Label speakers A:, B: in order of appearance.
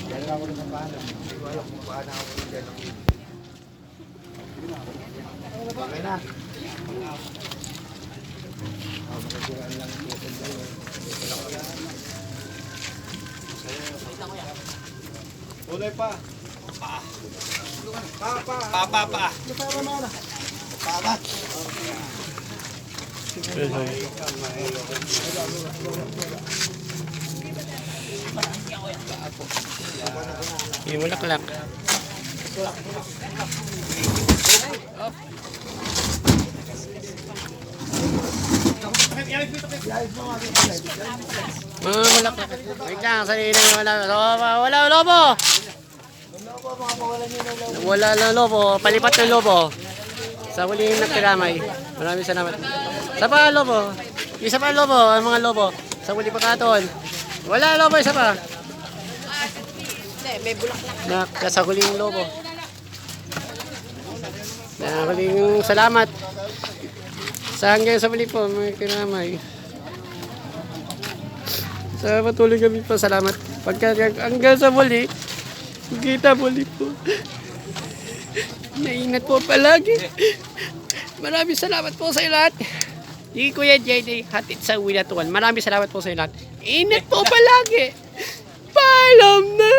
A: Dahil ako rin ang paano. Hindi ko alam kung paano ako rin dyan. Okay na. Makasiraan lang ito. Ulay pa. Pa.
B: Yung mulaklak. Mulaklak. Wait lang, sarili na wala lobo. Wala na lobo, palipat ng lobo. Sa huling nagkiramay. Maraming salamat. Isa pa lobo. Isa pa lobo, ang mga lobo. Sa huli pagkaton. Wala lobo, isa pa.
C: May bulaklak.
B: Sa huling lobo. Sa huling salamat. Sa hanggang sa muli po, may kiramay. Sa patuloy kami po, salamat. Pagka hanggang sa muli, kita muli po. Naingat po palagi. Maraming salamat po sa lahat. Di Kuya JD, hatid sa Winatuan. Maraming salamat po sa lahat. Ingat po palagi. Paalam na.